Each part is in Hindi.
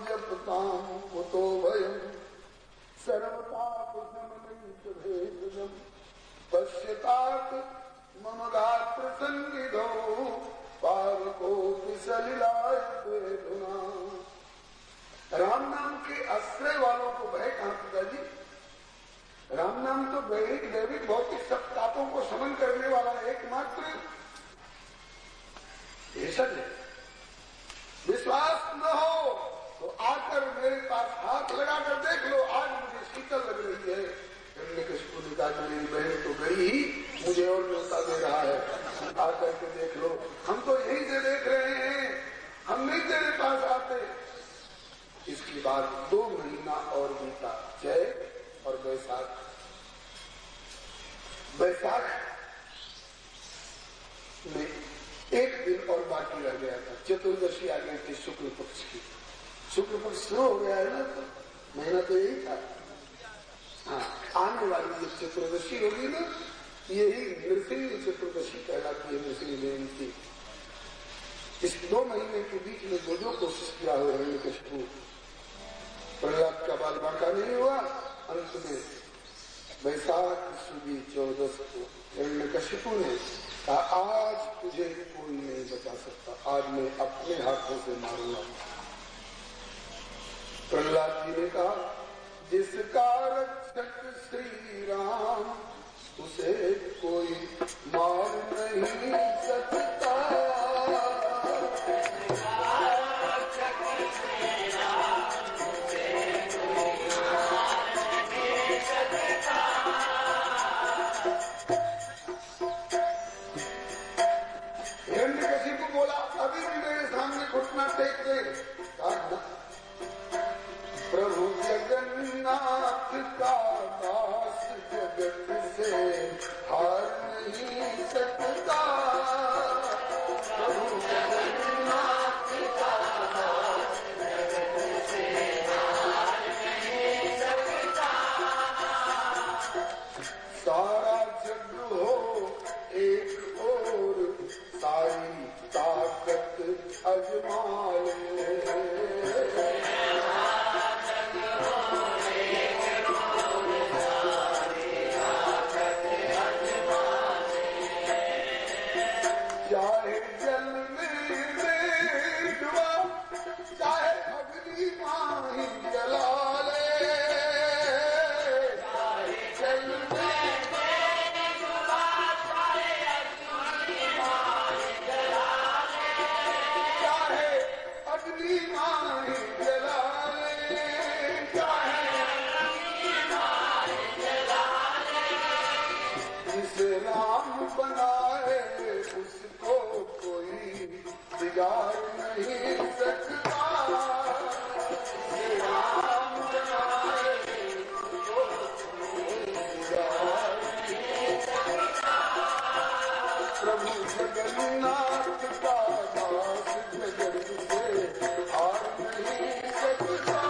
जपताम कुतो भयम् सर्वपापशमनञ्च पश्यतात् मम गात्र सन्निधौ पावकोऽपि सलिलायते धुना। राम नाम के आश्रय वालों को भय कहां पिताजी? राम नाम तो दैविक दैविक भौतिक सब पापों को शमन करने वाला एकमात्र भेषज है। विश्वास न हो तो आकर मेरे पास हाथ लगाकर देख लो, आज मुझे शीतल लग रही है। हिरण्यकशिपु ने कहा मेरी बहन तो गई ही, मुझे और न्योता दे रहा है, आकर के देख लो। हम तो यहीं से देख रहे हैं, हम नहीं तेरे पास आते। इसके बाद 2 महीना और बीता, चैत और बैसाख। बैसाख में 1 दिन और बाकी रह गया था, चतुर्दशी आ गई थी शुक्ल पक्ष की। शुक्ल पक्ष शुरू हो गया है ना, तो महीना तो यही था। हाँ, आने वाली जब चतुर्दशी होगी ना, यही नृसिंह चतुर्दशी कहलाती है, नृसिंह जयंती। इस 2 महीने के बीच में जो कोशिश किया हो हिरण्यकशिपु, प्रहलाद का बाल बांका नहीं हुआ। अंत में बैसाख सुदी 14 को हिरण्यकशिपु ने कहा आज तुझे कोई नहीं बचा सकता, आज मैं अपने हाथों से मारूंगा। प्रहलाद जी ने कहा जिसका रक्षक श्री राम उसे कोई मार नहीं सकता। हिरण्यकशिपु बोला अभी भी मेरे सामने घुटना टेक दे। प्रभु जगन्नाथ का दास जगत से हार नहीं सकता। प्रभु जगन्नाथ का दास जगत से हार नहीं सकता। सारा जग हो एक और सारी ताकत अजमा ले। चाहे जल में डूबा, चाहे अग्नि माही जला ले। चाहे जल में डूबा, चाहे अग्नि माही जला ले। चाहे अग्नि माही जला ले। चाहे अग्नि माही जला ले। जिसे राम बनाए उसको कोई बिगाड़ नहीं सकता। राम बनाए उसको कोई बिगाड़ नहीं सकता। प्रभु जगन्नाथ का दास जगत से हार नहीं सकता।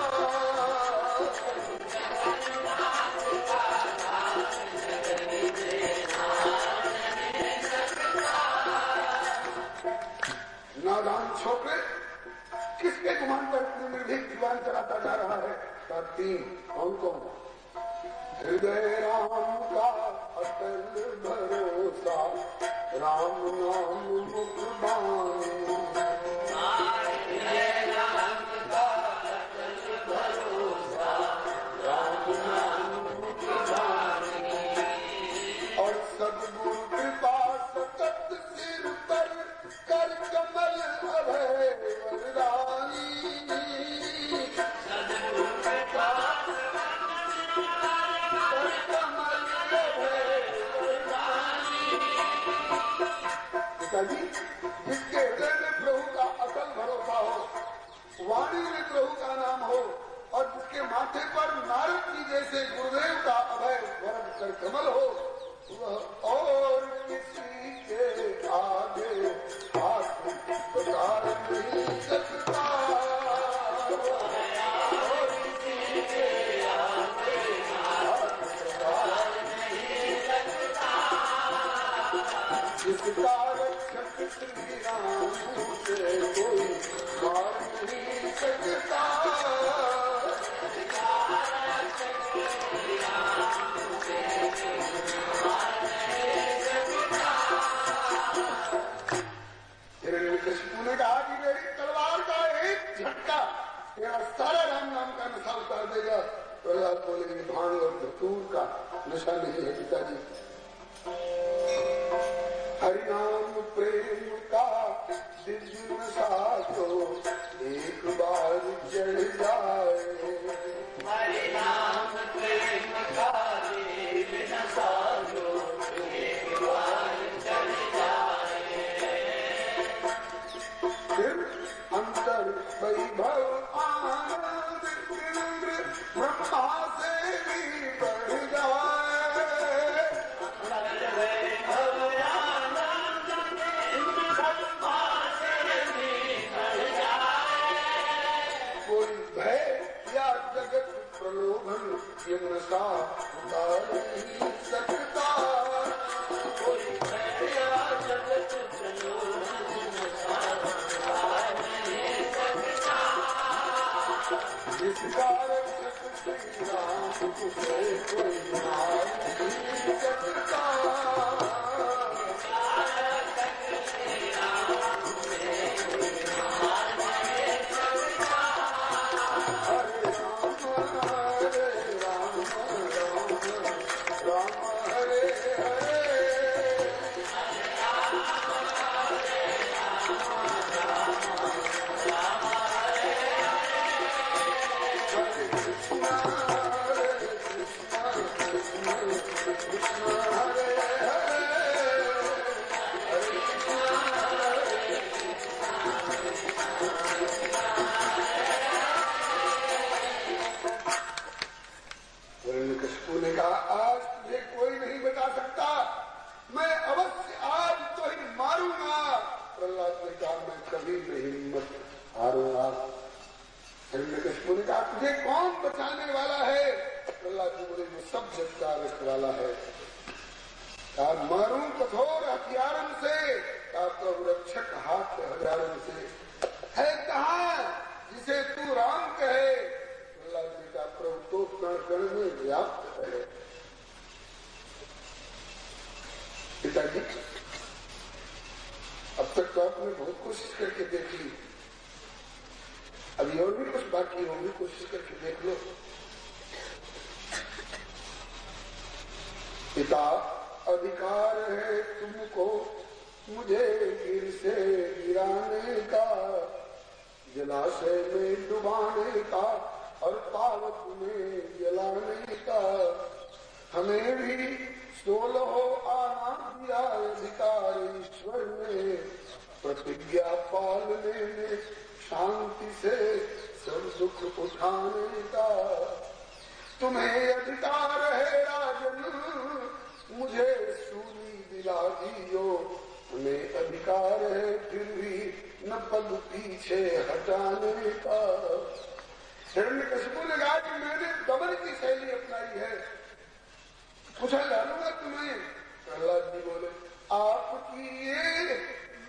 नादान छोकरे किसके गुमान पर निर्भीक जीवन चलाता जा रहा है? 3 कौन? हृदय राम का अटल भरोसा, राम नाम मुख बानी। हृदय राम का अटल भरोसा, राम नाम मुख बानी। और सद्गुरु कृपा सतत सिर पर कर कमल अभय वरदानी। सद्गुरु कृपा कर कमल अभय वरदानी। पिताजी, जिसके हृदय में प्रभु का अटल भरोसा हो, वाणी में प्रभु का नाम हो, और जिसके माथे पर नारद जी जैसे गुरुदेव का अभय वरद कर कमल हो, वह और किसी के आगे हाथ पसार नहीं सकता। और किसी के आगे हाथ पसार नहीं सकता। जिसका रक्षक श्री राम से कोई मार नहीं सकता। तेरा सारा राम नाम का नशा उतार देगा। प्रहलाद बोले ये भांग और धतूर का नशा नहीं है पिताजी। हरिनाम प्रेम का दिव्य नशा जो एक बार चढ़ जाए। हरिनाम प्रेम का दिव्य नशा जो एक बार चढ़ जाए। फिर अंतर वैभव आनंद इंद्र ब्रह्मा से भी बढ़ जाए। अंतर वैभव आनंद इंद्र ब्रह्मा से भी बढ़ जाए। कोई भय या जगत प्रलोभन ये नशा उतार नहीं सकता। कोई भय या जगत प्रलोभन नशा उतार नहीं सकता। जिसका रक्षक श्री राम तुझे कोई मार नहीं सकता। तुझे कौन बचाने वाला है? प्रहलाद जी बोले जो सब जग का रखने वाला है। मारूं कठोर हथियारों से, प्रभु रक्षक हाथ हथियारों से है कहाँ जिसे तू राम कहे। प्रहलाद जी का प्रभु तो कण कण में व्याप्त है। पिताजी अब तक तो आपने बहुत कोशिश करके देख ली, अभी और भी कुछ बाकी होगी, कोशिश करके देख लो। पिता अधिकार है तुमको मुझे गिर से गिराने का, जलाशय में डुबाने का और पावक में जलाने का। हमें भी 16 आना दिया अधिकार ईश्वर ने, प्रतिज्ञा पालने में शांति से सब दुख उठाने का। तुम्हें अधिकार है राजन मुझे सूली दिला दियो, तुम्हें अधिकार है फिर भी न पग पीछे हटाने का। हिरण्यकशिपु ने कहा कि मैंने दमन की शैली अपनाई है, पूछा जानूंगा तुम्हें। प्रहलाद जी बोले आपकी ये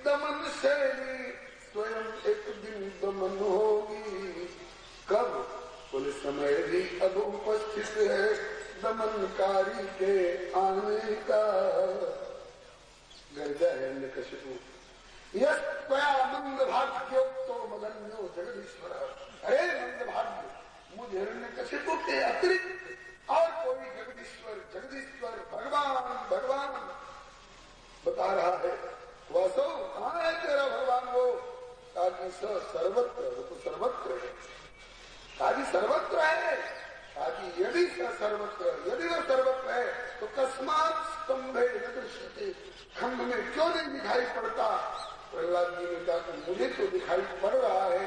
दमन शैली स्वयं एक दिन दमन होगी। कब? बोले समय भी अब उपस्थित है दमनकारी के आने का। गर्जा है हिरण्यकशिपु यश त्वया मंद भाग्योक्तो मदन्यो जगदीश्वर। अरे मंद भाग्य मुझे हिरण्यकशिपु के अतिरिक्त और कोई जगदीश्वर भगवान बता रहा है। वासो कहाँ है तेरा भगवान? वो ताकि सर्वत्र, वो तो सर्वत्र है, ताकि सर्वत्र है। ताकि यदि वो सर्वत्र है तो कस्मात स्तंभे न दृश्यते, खंड में क्यों नहीं दिखाई पड़ता? प्रहलाद जी ने कहा कि मुझे तो दिखाई पड़ रहा है,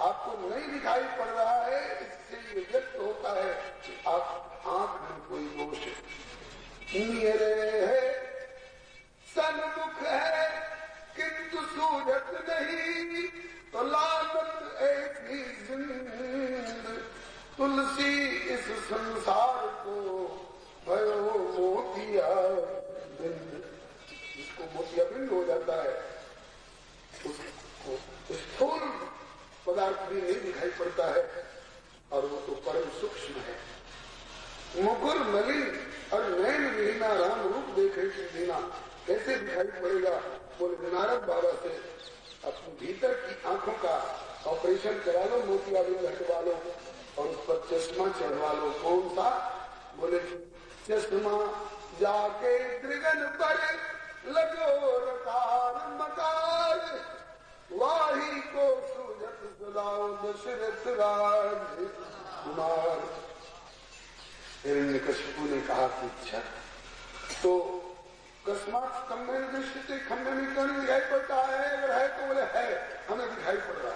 आपको नहीं दिखाई पड़ रहा है, इससे ये व्यक्त होता है कि आप आंख में कोई दोष मेरे है, सन्मुख है किंतु सूझत नहीं, तो लानत ऐसी जिंद तुलसी इस संसार को भयो मोतिया बिंद। जिसको मोतिया बिंद हो जाता है उसको स्थूल पदार्थ भी नहीं दिखाई पड़ता है, और वो तो परम सूक्ष्म है। मुकुर मलिन और नैन विहीना राम रूप देखे कि दीना कैसे दिखाई पड़ेगा? बोले नारद बाबा से अपने भीतर की आंखों का ऑपरेशन करा लो, मोतियाबिंद हटवा लो और उस पर चश्मा चढ़वा लो। कौन सा? बोले चश्मा जाके त्रिगन पर लगो रकार मकार, वाही को सूझत सदाओ दशरथ राज कुमार। हिरण्यकशिपु ने कहा कि अच्छा तो अकस्मात खंबे में दृष्टि, खंबे में क्यों नहीं दिखाई पड़ता है? अगर है तो बोले है, हमें दिखाई पड़ रहा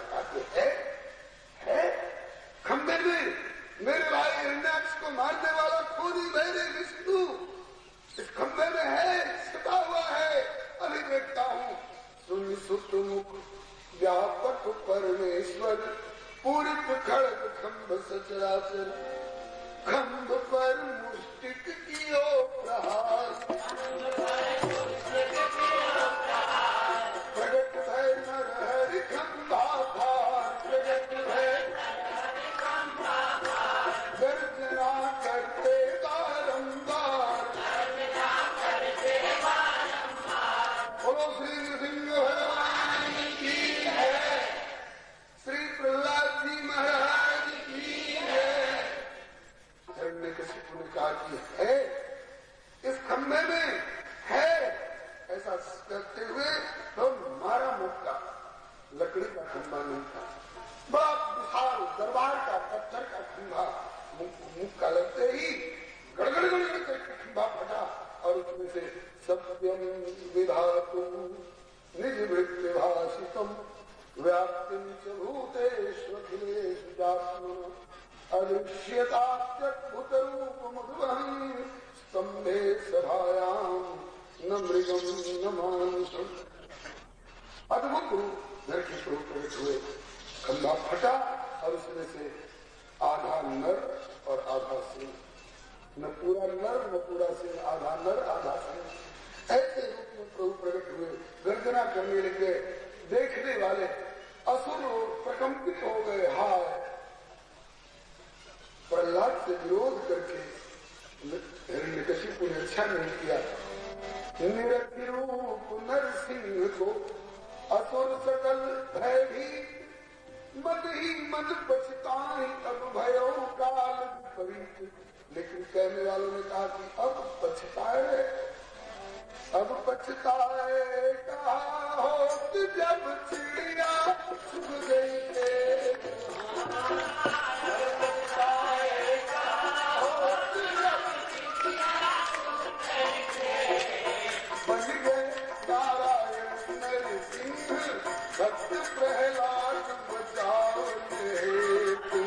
है खंबे में मेरे भाई हिरण्याक्ष को मारने वाला खुद ही मेरे विष्णु इस खंबे में है, छिपा हुआ है, अभी देखता हूँ। सुन सुत मुख व्यापक परमेश्वर, पूरित खड़ग खंभ सचराचर, खंभ पर मुष्टिक कियो प्रहार, प्रगट भय नरहरि खंभा भार, प्रगट भय गर्जना करते बारंबार। बोलो श्री नृसिंह भगवान की है, श्री प्रहलाद जी महाराज की है। हिरण्यकशिपु ने कहा कि है, इस खंभे में है। ऐसा करते हुए तो मारा मुक्का, लकड़ी का खंभा नहीं था, बड़ा विशाल दरबार का पत्थर का खंभा। मुक्का लगते ही गड़गड़ गड़गड़ करके खंभा फटा और उसमें से सत्यम विधातुम निज वृत्ति भाषितम व्याप्तिम च भूतेषु अखिलेषु चात्मन अदृश्यतात्यद्भुत रूप मधुवहं स्तंभे सभायां न मृगम न मानुषम। अद्भुत रूप नर के स्वरूप प्रकट हुए, खंभा फटा और उसमें से आधा नर और आधा सिंह, न पूरा नर न पूरा सिंह, आधा नर आधा सिंह, ऐसे रूप में प्रभु प्रकट हुए। गर्जना करने लगे, देखने वाले असुर प्रकंपित हो गए। हाय, प्रहलाद से विरोध करके हिरण्यकशिपु ने अच्छा नहीं किया। निरति रूप नरसिंह को असुर सकल भयभीत, मन ही मन पछताई अब भयो काल विपरीत। लेकिन कहने वालों ने कहा कि अब पछताए, अब पछताए कहा होत जब चिड़िया चुग गई थे, पछताए कहा होत जब बन गए नारायण नरसिंह, भक्त प्रहलाद बचाओ हेतु।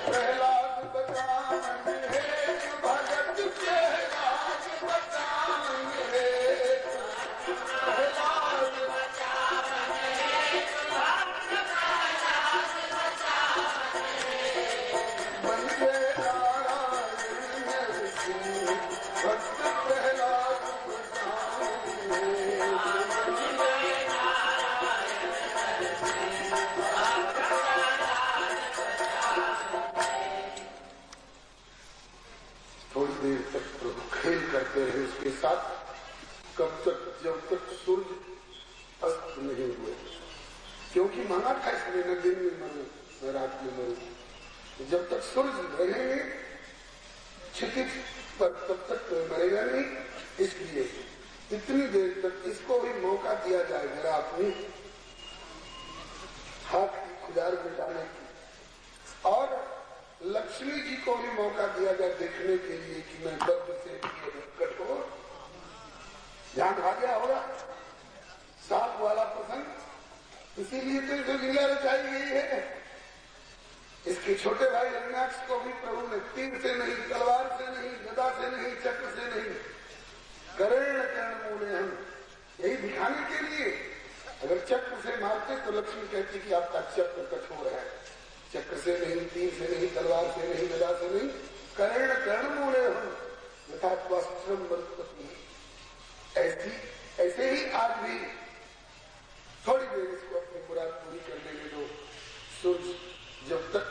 प्रहलाद बचाओ हेतु, भगत प्रहलाद बचाओ हेतु, प्रहलाद बचाओ हेतु, भक्त प्रहलाद बचाओ हेतु। बन गए नारायण नरसिंह, भक्त प्रहलाद बचाओ हेतु। थोड़ी देर तक प्रभु खेल करते रहे उसके साथ, कब तक? जब तक सूर्य अस्त नहीं हुए, क्योंकि माना था इसलिए न दिन में मरो न रात में मरो। जब तक सूर्य रहेंगे क्षितिज पर तब तक तो मरेगा नहीं, इसलिए इतनी देर तक इसको भी मौका दिया जाए मेरा अपनी हाथ की खुदार मिटाने की, और लक्ष्मी जी को भी मौका दिया जाए देखने के लिए कि मैं दर्द से कठोर। ध्यान आ गया होगा सांप वाला प्रसंग, इसीलिए तो जो लीला रचाई गई है। इसके छोटे भाई हिरण्याक्ष को भी प्रभु ने तीर से नहीं, तलवार से नहीं, गदा से नहीं, चक्र से नहीं, कर्ण कर्ण मूले हम, यही दिखाने के लिए। अगर चक्र से मारते तो लक्ष्मी कहती कि आपका चक्र कठोर है। चक्र से नहीं, तीर से नहीं, तलवार से नहीं, गदा से नहीं, कर्ण कर्ण मूले हम यथा वस्त्रम बरपति। ऐसे ही आज भी थोड़ी देर इसको अपनी मुराद पूरी करने में दो। सूर्य जब तक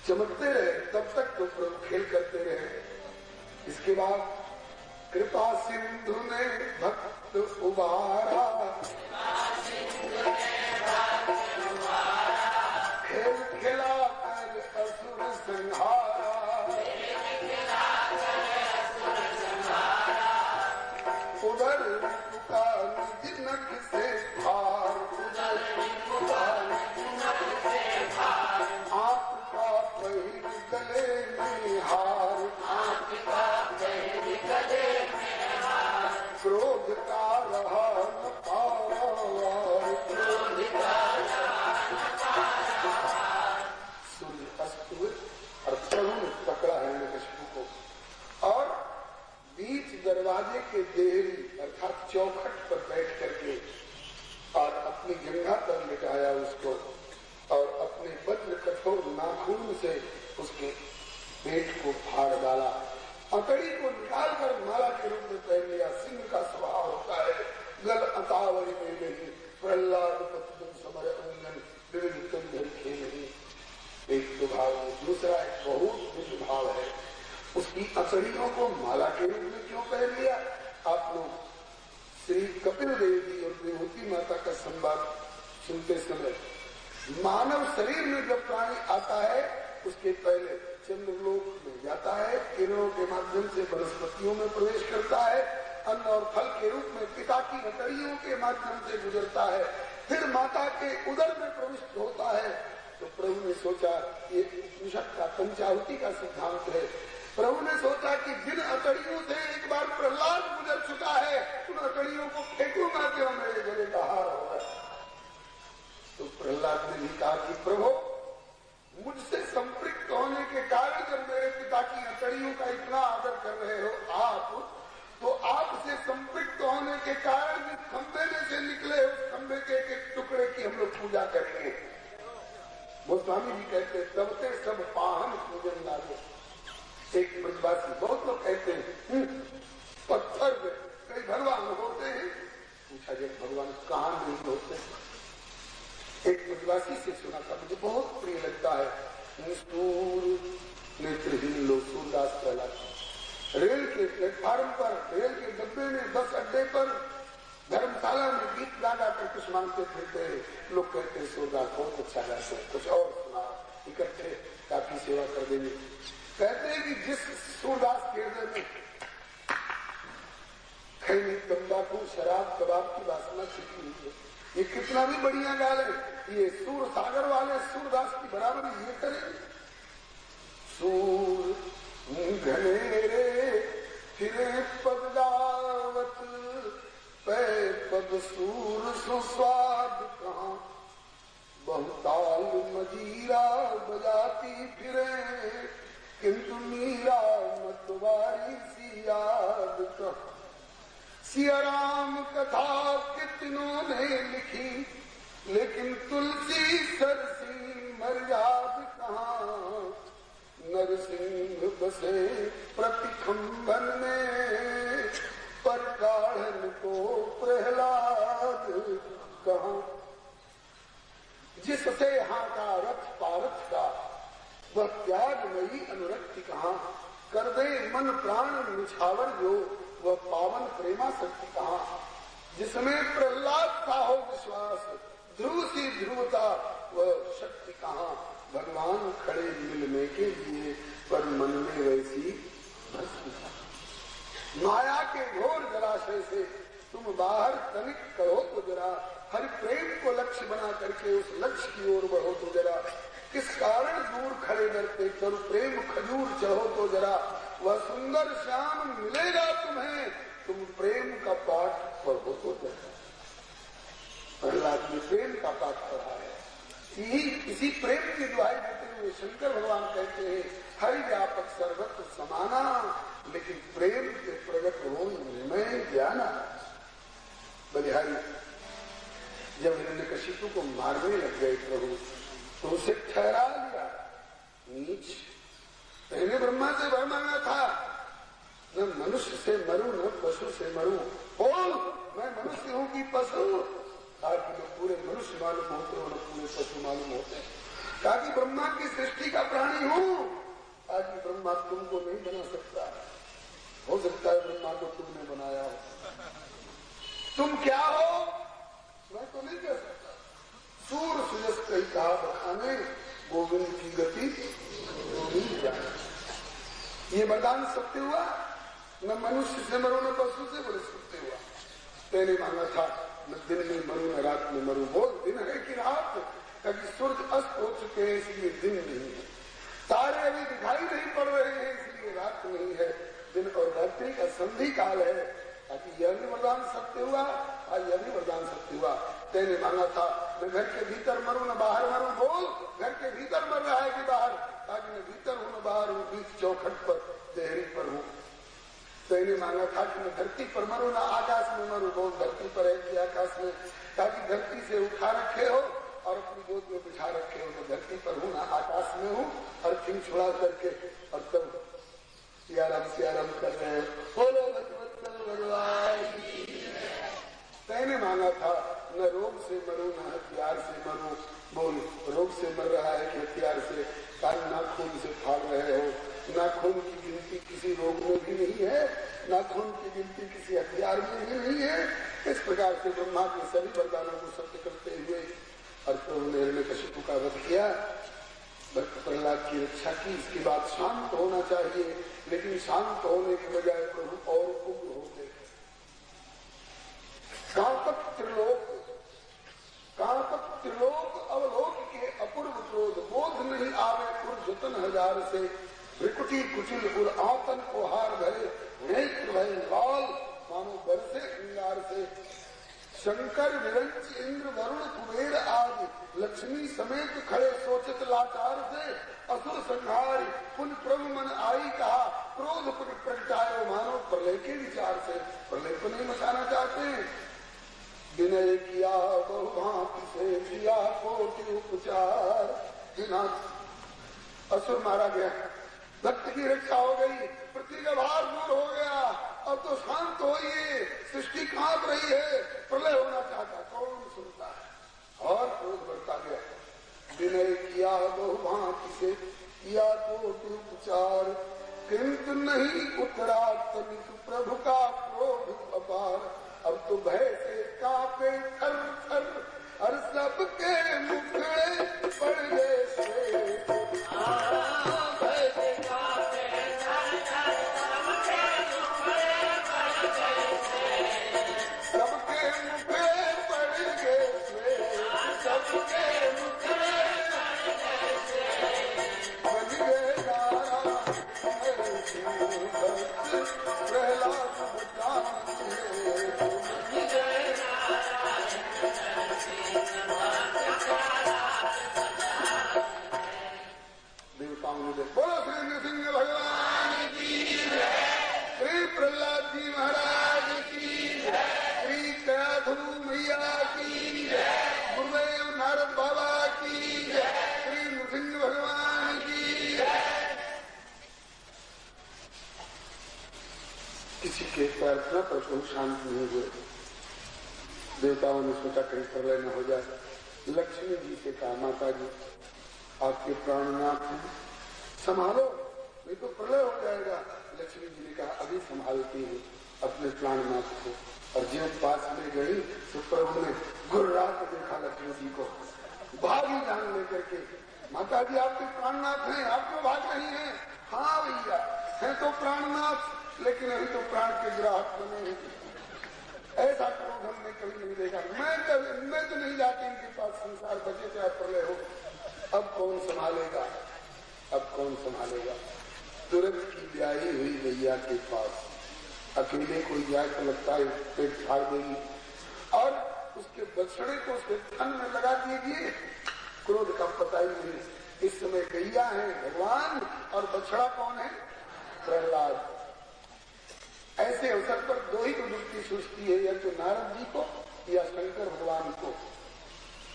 चमकते रहे तब तक तो प्रभु खेल करते रहे। इसके बाद कृपा सिंधु ने भक्त उबारा, खेल खिला कर असुर संहारा, उधर का निज नख से भार, उधर आपका पहिर गले में हार, आपका पहिर गले में हार, क्रोध का रहा न पार, क्रोध का रहा न पार। सूर्य अस्त हुए और प्रभु ने पकड़ा हिरण्यकशिपु को और बीच दरवाजे के देहरी अर्थात चौखट पर बैठ करके और अपनी जंघा पर लिटाया उसको और अपने वज्र कठोर नाखून से उसके पेट को फाड़ डाला, अकड़ी को निकालकर माला के रूप में पहन लिया। सिंह का स्वभाव होता है, गल अतावरी में नहीं, प्रहलाद पतन समय अंगन विविध धर नहीं। एक तो भाव है, दूसरा एक बहुत दिव्य भाव है, उसकी अकड़ियों को माला के रूप में क्यों पहन लिया? आप लोग श्री कपिल देव जी और देवहूति माता का संवाद सुनते समय मानव शरीर में जब प्राणी आता है उसके पहले चंद्रलोक में जाता है, किरणों के माध्यम से वनस्पतियों में प्रवेश करता है, अन्न और फल के रूप में पिता की हथेलियों के माध्यम से गुजरता है, फिर माता के उदर में प्रविष्ट होता है। तो प्रभु ने सोचा, ये उपनिषद का पंचाहुति का सिद्धांत है, प्रभु ने सोचा कि जिन अकड़ियों से एक बार प्रहलाद गुजर चुका है उन अकड़ियों को फेंकूंगा क्यों, मेरे गले का हार होगा। तो प्रहलाद ने भी कहा कि प्रभु मुझसे संपृक्त होने के कारण जब मेरे पिता की अकड़ियों का इतना आदर कर रहे हो आप, तो आपसे संपृक्त होने के कारण जिस खंबे में से निकले उस खंबे के एक टुकड़े की हम लोग पूजा करेंगे। वो स्वामी जी कहते तबते सब पाहन पूजन लागो। एक ब्रजवासी, बहुत लोग कहते हैं पत्थर कई भगवान होते हैं, पूछा जब भगवान कहाँ नहीं होते। एक ब्रजवासी से सुना था, मुझे बहुत प्रिय लगता है, निष्ठुर नेत्रहीन लोग सूरदास कहलाते। रेल के प्लेटफार्म पर, रेल के डब्बे में, बस अड्डे पर, धर्मशाला में गीत गा गा कर कुछ मांगते फिरते लोग कहते हैं सूरदास बहुत अच्छा गाते हैं, कुछ और सुना, इकट्ठे काफी सेवा कर देंगे। कहते हैं कि जिस सूरदास के हृदय में खैनी, तंबाकू, शराब, कबाब की वासना छिपी हुई है, ये कितना भी बढ़िया गाल है, ये सूर सागर वाले सूरदास की बराबरी ये करेंगे। सूर घनेरे फिरे पद गावत, पै पद सूर सुस्वाद कहाँ, बहुताल मजीरा बजाती फिरे, किंतु मीरा मतवारी सी याद कहाँ। सिया राम कथा कितनों ने लिखी, लेकिन तुलसी सरसी मर्याद कहाँ। नरसिंह बसे प्रतिखंबन में, पर काढ़न को प्रहलाद कहाँ। जिससे हाथा रथ पारथ का, वह त्यागमयी अनुरक्ति कहाँ। कर दे मन प्राण निछावर जो, वह पावन प्रेमा शक्ति कहाँ। जिसमें प्रहलाद का हो विश्वास, ध्रुव सी ध्रुवता वह शक्ति कहाँ। भगवान खड़े मिलने के लिए, पर मन में वैसी माया के घोर जलाशय से तुम बाहर तनिक करो तो जरा। हरि प्रेम को लक्ष्य बना करके उस लक्ष्य की ओर बढ़ो तो जरा। किस कारण दूर खड़े डरते, करो प्रेम खजूर चढ़ो तो जरा। वह सुंदर श्याम मिलेगा तुम्हें, तुम प्रेम का पाठ पढ़ो तो जरा। प्रहलाद ने प्रेम का पाठ पढ़ा है। इसी प्रेम की दुहाई देते हुए शंकर भगवान कहते हैं, हरि व्यापक सर्वत्र समाना, लेकिन प्रेम के प्रगट हो मैं जाना। बलिहारी जब हिरण्यकशिपु को मारने लग गए प्रभु, तो उसे ठहरा लिया। नीच पहले ब्रह्मा से वर मांगा था, न मनुष्य से मरूं न पशु से मरूं। बोल मैं मनुष्य हूं कि पशु? ताकि न पूरे मनुष्य मालूम होते हो न पूरे पशु मालूम होते। ताकि ब्रह्मा की सृष्टि का प्राणी हूं, ताकि ब्रह्मा तुमको नहीं बना सकता। हो सकता है ब्रह्मा को तुमने बनाया हो। तुम क्या हो मैं तो नहीं कह सकता। सूर सुजस कही कहा बखाने, गोविंद की गति गोविंद जाने। ये वरदान सत्य हुआ, न मनुष्य से मरो न पशु से बोले सत्य हुआ। तेने मांगा था न दिन में मरू न रात में मरू। बोल दिन है कि रात, क्योंकि सूरज अस्त हो चुके हैं इसलिए दिन नहीं है, तारे अभी दिखाई नहीं पड़ रहे हैं इसलिए रात नहीं है, दिन और रात्रि का संधि काल है। ताकि यह भी वरदान सत्य हुआ और यह भी वरदान सत्य हुआ। तेने मांगा था न घर के भीतर मरू न बाहर मरू। बोल घर के भीतर मर रहा है कि बाहर, ताकि मैं भीतर हूं न बाहर हूं, बीच चौखट पर देहरी पर हूं। तेने मांगा था कि मैं धरती पर मरू ना आकाश में मरू। बोल धरती पर है कि आकाश में, ताकि धरती से उठा रखे हो और अपनी गोद में बिठा रखे हो। मैं धरती पर हूँ ना आकाश में हूँ, और फिर छुड़ा करके और तब सियाराम कर रहे हैं। बोलो भगवान। तेने मांगा था न रोग से मरू न हथियार से मरू। बोल रोग से मर रहा है कि हथियार से, कान नाखून से फाड़ रहे हो। नाखून की गिनती किसी रोग में भी नहीं है, नाखून की गिनती किसी हथियार में भी नहीं है। इस प्रकार से ब्रह्मा के सभी वरदानों को सत्य करते हुए और प्रभु ने हिरण्यकशिपु का वध किया, भक्त प्रहलाद की रक्षा की। इसके बाद शांत होना चाहिए, लेकिन शांत होने की बजाय प्रभु और उग्र हो गए। कांतक त्रिलोक अवलोक के अपूर्व क्रोध, बोध नहीं आवे जतन हजार से। विकुटी कुटिल उर आतन को हार भरे, नेत्र भय लाल मानो बरसे अंगार से। शंकर विरंच इंद्र वरुण कुबेर आदि, लक्ष्मी समेत खड़े सोचत लाचार से। असुर संहार पुन प्रभु मन आई कहा, क्रोध प्रगटायो मानो प्रलय के विचार से। प्रलय को नहीं मचाना चाहते हैं। विनय किया बहुभांति से किया कोटि उपचार, बिना असुर मारा गया, भक्त की रक्षा हो गई, पृथ्वी का भार दूर हो गया। अब तो शांत होइए, सृष्टि कांप रही है, प्रलय होना चाहता कौन सुनता है। और क्रोध बढ़ता गया। विनय किया बहुभांति से किया कोटि उपचार, किंतु नहीं उतरा तनिक प्रभु का क्रोध अपार। अब तो भय से कांपे थर थर, और सबके मुखड़े पड़ गए से। भय से कांपे थर थर, सबके मुखड़े पड़ गए से। सबके मुखड़े पड़ गए से। बन गए नारायण प्रहलाद बचाने। बोलो श्री नृसिंह भगवान की, श्री प्रहलाद जी महाराज की, श्री कयाधु मैया की, गुरुदेव नारद बाबा की, श्री नृसिंह भगवान की। किसी के प्रार्थना पर कोई शांत नहीं हुए। देवताओं ने सोचा कहीं प्रलय न हो जाए। लक्ष्मी जी से कहा, माता जी आपके प्राणनाथ हैं, संभालो नहीं तो प्रलय हो जाएगा। लक्ष्मी जी ने कहा अभी संभालती हूँ अपने प्राणनाथ को। और जब पास में गई तो प्रभु ने गुर्रा के देखा लक्ष्मी जी को, भागी जान लेकर के, माता जी आपके प्राणनाथ हैं, आपको भाग नहीं है। हाँ भैया है तो प्राणनाथ, लेकिन अभी तो प्राण के ग्राहक बने हैं। ऐसा क्रोध हमने कभी नहीं देखा। मैं तो नहीं जाती इनके पास, संसार बचे चाहे प्रलय हो। अब कौन संभालेगा, अब कौन संभालेगा। तुरंत की ब्याही हुई मैया के पास, अकेले कोई जाए तो लगता है पेट फाड़ देगी, और उसके बछड़े को उसके थन में लगा दीजिए। क्रोध का पता ही नहीं। इस समय गैया है भगवान और बछड़ा कौन है, प्रहलाद। ऐसे अवसर पर दो ही को दुष्टि सूझती है, या तो नारद जी को या शंकर भगवान को।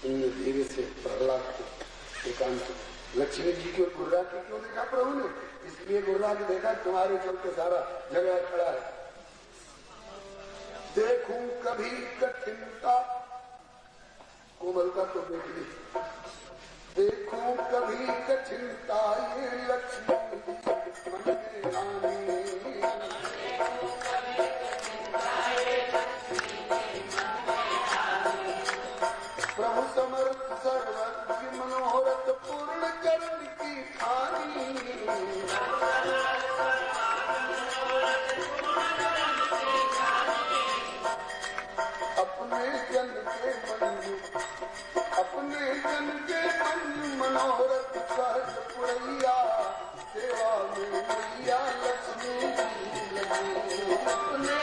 इनने धीरे से प्रहलाद को एकांत, लक्ष्मी जी की और गुर्रा की क्यों देखा प्रभु ने, इसलिए गुर्रा ने देखा तुम्हारे चलते सारा झगड़ा खड़ा है। देखूं कभी कठिनता, कोमलता तो देख ली, देखूं कभी कठिनता ये लक्ष्मी प्रभु समर्थ सर्वज्ञ मनोरथ पूर्ण करने की ठानी। अपने जन के मंजू मनोरथ सहज पुरैया सेवा में मैया लक्ष्मी लगी। अपने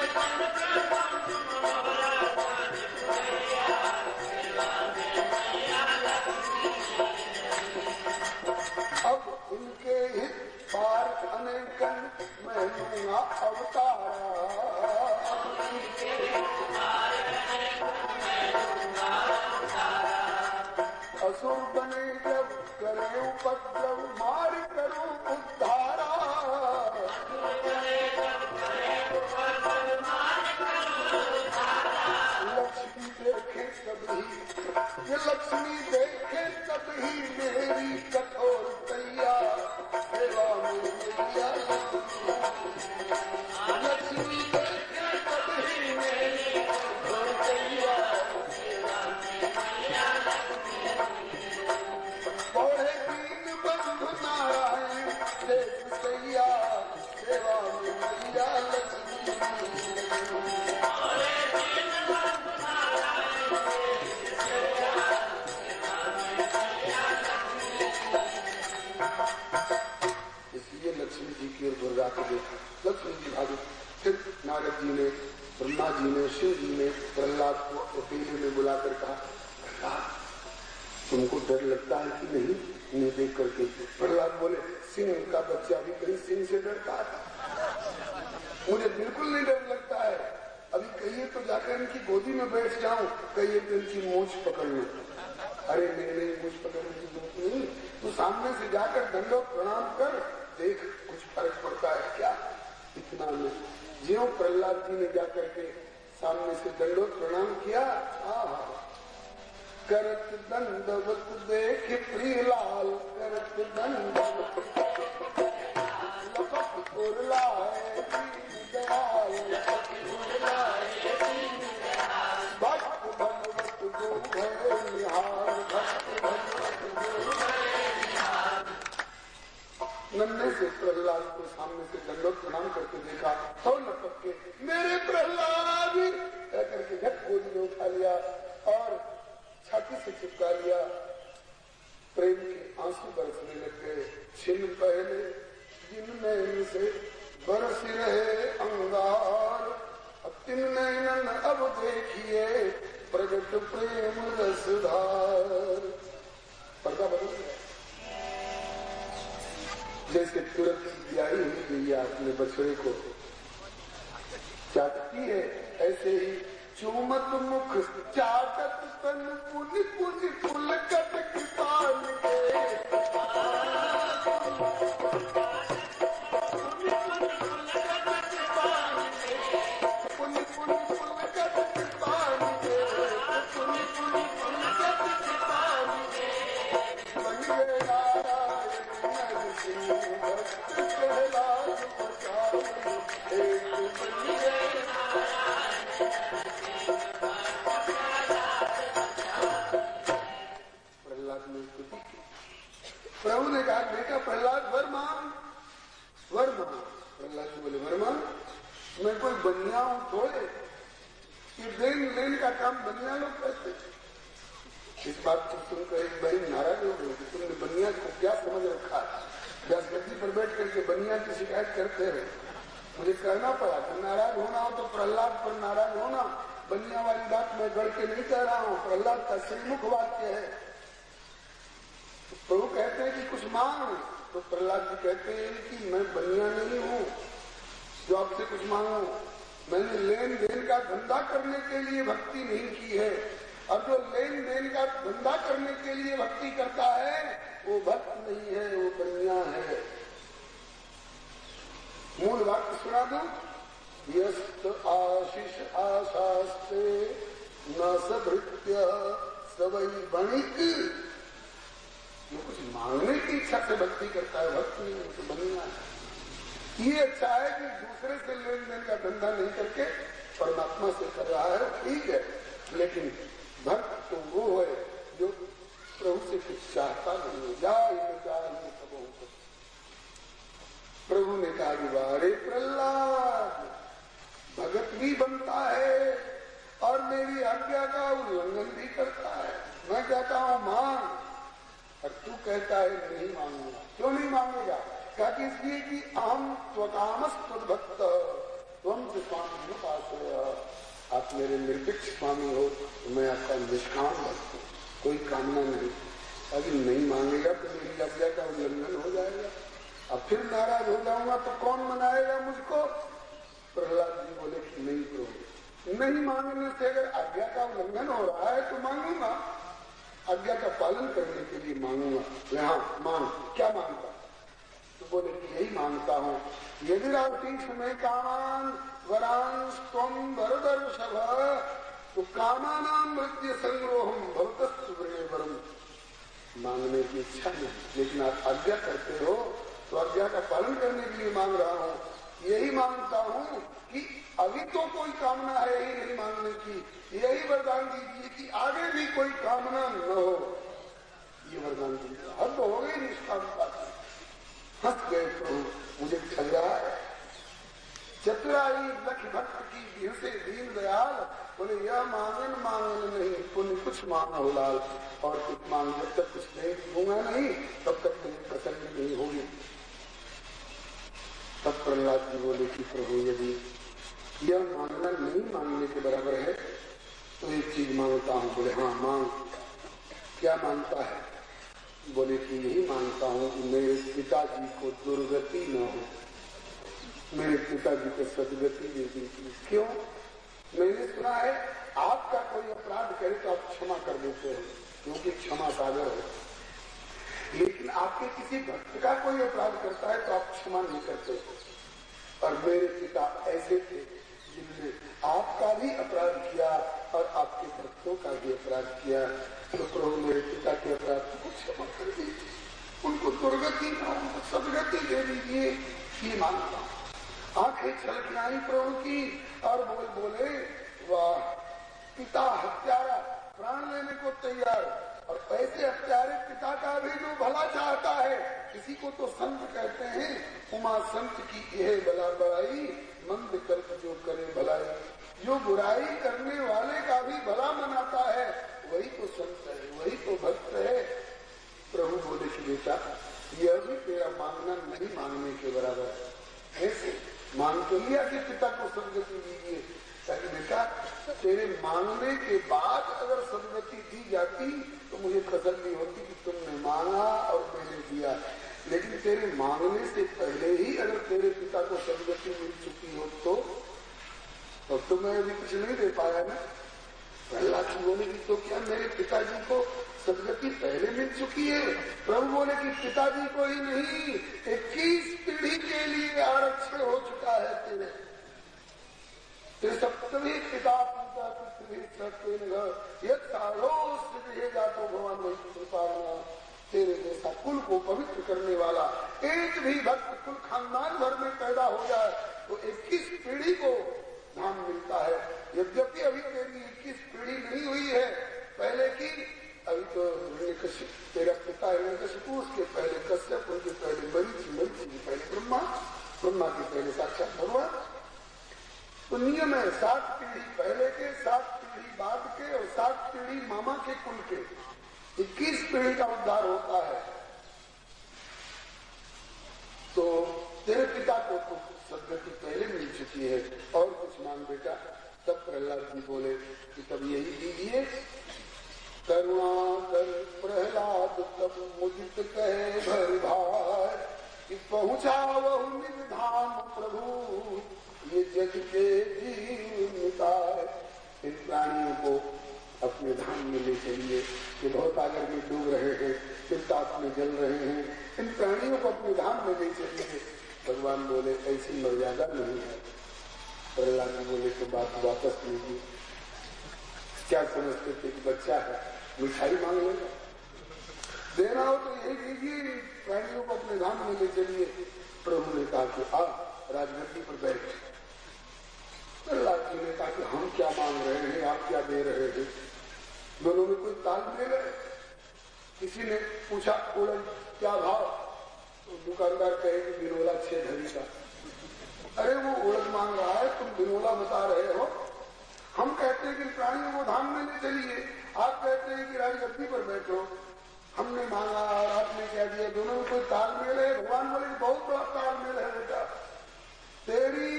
अब उनके हित पार अनेकन मैं लूंगा अवतारा। असुर बने जब करे उपद्रव मार करो उद्धारा। लक्ष्मी देखे तभी ये लक्ष्मी देखे तभी मेरी कठोर तैया सेवा में मैया लक्ष्मी देखे तभी मेरी कठोर तैया। बड़े दीन बंधु नारायण देख सैया सेवा में मैया लक्ष्मी। इसलिए लक्ष्मी जी की ओर गुर्रा को देखा। लक्ष्मी जी भागी। फिर नारद जी ने, ब्रह्मा जी ने, शिव जी ने प्रहलाद को अकेले में बुलाकर कहा, तुमको डर लगता है कि नहीं? इन्हें देख करके प्रहलाद बोले, सिंह का बच्चा भी कहीं सिंह से डरता है? मुझे बिल्कुल नहीं डर लगता है। अभी कहिए तो जाकर इनकी गोदी में बैठ जाऊं, कहिए तो इनकी मूंछ पकड़ लूं। अरे नहीं, मूंछ पकड़ने की जरूरत नहीं, तू सामने से जाकर दंडोत प्रणाम कर, देख कुछ फर्क पड़ता है क्या। इतना में ज्यों प्रहलाद जी ने जाकर के सामने से दंडोत प्रणाम किया, करत दंडवत देख प्रियलाल, करत दंडवत लपक उरलाए दयाल, भक्त भगवत गो भय निहार, भक्त भगवत गो भय निहार। नन्हे से प्रहलाद को सामने से दंडोत प्रणाम करके देखा और लपक के मेरे प्रहलाद करके झट गोदी में उठा लिया और छाती से चिपका लिया। प्रेम के आंसू बरसने लग गए। छिन पहले जिनमें से बरस रहे अंगार, अब तिन नैनन अब देखिए प्रगट प्रेम रसधार। पर्दा बदल गया। जैसे तुरंत ब्याही हुई गई अपने बछड़े को चाटती है, ऐसे ही चूमत मुख चाटत तन पुनि पुनि पुलकत कृपाल के। पुनि पुनि पुलकत कृपाल के, पुनि पुनि पुलकत कृपाल के। बन गए नारायण नरसिंह भक्त प्रहलाद बचाओ, एक बन गए प्रभु ने कहा, बेटा प्रहलाद वर मांग, वर मांग। प्रहलाद जी बोले, वर मांग? मैं कोई बनिया हूं थोड़े, ये देन लेन का काम बनिया लोग करते। इस बात को सुनकर एक बहन नाराज हो गई कि तुमने बनिया को क्या समझ रखा है। व्यास गद्दी पर बैठ करके बनिया की शिकायत करते रहे। मुझे कहना पड़ा कि नाराज होना हो तो प्रहलाद पर नाराज होना। बनिया वाली बात मैं गढ़ के नहीं कह रहा हूँ, प्रहलाद का श्रीमुख वाक्य है। प्रभु कहते हैं कि कुछ मांग, तो प्रहलाद जी कहते हैं कि मैं बनिया नहीं हूँ जो आपसे कुछ मांगू। मैंने लेन देन का धंधा करने के लिए भक्ति नहीं की है, और जो लेन देन का धंधा करने के लिए भक्ति करता है वो भक्त नहीं है, वो बनिया है। मूल वाक्य सुना दो, यस्त आशीष आशास्ते न सभृत्य सवई बणिक जो कुछ मांगने की इच्छा से भक्ति करता है, भक्त नहीं है, तो बनना है। ये अच्छा है कि दूसरे से लेन देन का धंधा नहीं करके परमात्मा से कर रहा है, ठीक है, लेकिन भक्त तो वो है जो प्रभु से कुछ चाहता नहीं है। चाहिए प्रभु ने कहा कि वारे प्रहलाद, भगत भी बनता है और मेरी आज्ञा का उल्लंघन भी करता है। मैं कहता हूं मांग, और तू कहता है नहीं मांगूंगा। क्यों नहीं मांगेगा? क्या कि इसलिए कि अहम त्वकामस्त्वद्भक्त त्वं च स्वामी पास, आप मेरे निरपेक्ष स्वामी हो, तो मैं आपका निष्काम भक्त हूं, कोई कामना नहीं। अगर नहीं मांगेगा तो मेरी आज्ञा का उल्लंघन हो जाएगा, अब फिर नाराज हो जाऊंगा तो कौन मनाएगा मुझको? प्रहलाद जी बोले कि नहीं प्रभु, नहीं मांगने से अगर आज्ञा का उल्लंघन हो रहा है तो मांगूंगा, आज्ञा का पालन करने के लिए मांगूंगा। हाँ मांग, क्या मांगता? तो बोले कि यही मांगता हूँ, यदि रावतीक्ष में कामान वरांश त्वं वरदर्शभ, तो कामानां मृत्य संग्रोहम भवतस्तु वरम। मांगने की इच्छा नहीं, लेकिन आप आज्ञा करते हो तो आज्ञा का पालन करने के लिए मांग रहा हूँ। यही मांगता हूँ कि अभी तो कोई कामना है ही नहीं मांगने की, यही वरदान दीजिए कि आगे भी कोई कामना न हो, ये वरदान दीजिए। हद तो हो गई निष्कामता की। हंस गए प्रभु, मुझे छल रहा है। चतुराई लख भक्त की भीड़ से दीन दयाल, बोले यह मांगन मांगन नहीं, पुण्य कुछ मांगो लाल, और कुछ मांग जब तक कुछ नहीं दूंगा नहीं तब तक मुझे प्रसन्न नहीं होगी। तब प्रहलाद जी बोले कि प्रभु यदि यह मांगना नहीं मांगने के बराबर है तो एक चीज मांगता हूँ। बोले हाँ मांग। क्या मांगता है? बोले कि यही मांगता हूँ कि मेरे पिताजी को दुर्गति न हो, मेरे पिताजी को सदगति दे दी। क्यों? मैंने सुना है आपका कोई अपराध करे तो आप क्षमा कर देते हो, क्योंकि क्षमा सागर है, लेकिन आपके किसी भक्त का कोई अपराध करता है तो आप क्षमा नहीं करते। और मेरे पिता ऐसे थे जिन्होंने आपका भी अपराध किया और आपके भक्तों का भी अपराध किया, तो प्रभु मेरे पिता के अपराध को क्षमा कर दीजिए, उनको दुर्गति न हो, सदगति दे दीजिए, ये मांगता हूं। आंखें छलक आई प्रभु की और बोले वाह, पिता हत्यारा, प्राण लेने को तैयार, और ऐसे हत्यारे पिता का भी जो भला चाहता है। किसी को तो संत कहते हैं, उमा संत की यह भला बड़ाई, मंद कर्म जो करे भलाई, जो बुराई करने वाले का भी भला मनाता है वही तो संत है, वही तो भक्त है। प्रभु बोले कि बेटा यह भी तेरा मांगना नहीं मांगने के बराबर है। ऐसे मांग तो लिया कि पिता को सदगति दीजिए, ताकि बेटा तेरे मांगने के बाद अगर सदगति दी जाती तो मुझे तसल्ली होती कि तुमने मांगा और मैंने दिया, लेकिन तेरे मांगने से पहले ही अगर तेरे पिता को सदगति मिल चुकी हो तो मैं अभी कुछ नहीं दे पाया ना। प्रहलाद जी बोले कि तो क्या मेरे पिताजी को सदगति पहले मिल चुकी है? प्रभु बोले कि पिताजी को ही नहीं, 21 पीढ़ी के लिए आरक्षण हो चुका है तेरे सप्तमी पिता पिता पृथ्वी जातो भगवान वही कृपा, तेरे जैसा कुल को पवित्र करने वाला एक भी भक्त कुल खानदान भर में पैदा हो जाए तो 21 पीढ़ी को धाम मिलता है। यद्यपि अभी तेरी 21 पीढ़ी नहीं हुई है पहले की, अभी तो तेरा पिता हिरण्यकशिपु, उसके पहले कश्यप, उनके पहले मरीचि, मरीचि के पहले ब्रह्मा, ब्रह्मा के पहले साक्षात भगवान। तो नियम है 7 पीढ़ी पहले के, 7 पीढ़ी बाद के और 7 पीढ़ी मामा के कुल के, 21 पीढ़ी का उद्धार होता है। तो तेरे पिता को सदगति पहले मिल चुकी है और कुछ मांग बेटा। तब प्रहलाद जी बोले कि तब यही दीजिए, करुणा कर प्रहलाद तब मुदित कहे भर भार, कि पहुंचा वह निज धाम प्रभु, ये जग के जीव निताय। इन प्राणियों को अपने धाम में ले चलिए, ये बहुत आगर में डूब रहे हैं, चिंताप में जल रहे हैं, इन प्राणियों को अपने धाम में ले चलिए। भगवान बोले ऐसी मर्यादा नहीं है। प्रहलाद जी बोले तो बात वापस लीजिए, क्या समझते थे कि बच्चा है मिठाई मांग लेगा? देना हो तो यही दीजिए, प्राणियों को अपने धाम में ले चलिए। प्रभु ने कहा कि आ राजगद्दी पर बैठ। प्रहलाद जी ने कहा कि हम क्या मांग रहे हैं, आप क्या दे रहे हैं? दोनों में कोई तालमेल है? किसी ने पूछा उड़न क्या भाव, तो दुकानदार कहे कि बिनोला 6 धरी का। अरे वो उड़द मांग रहा है, तुम बिनोला बता रहे हो। हम कहते हैं कि प्राणियों को धाम में ले चलिए, आप कहते हैं कि राजगद्दी पर बैठो। हमने मांगा और आपने क्या दिया? दोनों में कोई तालमेल है? भगवान बोले बहुत बड़ा तालमेल है बेटा। तेरी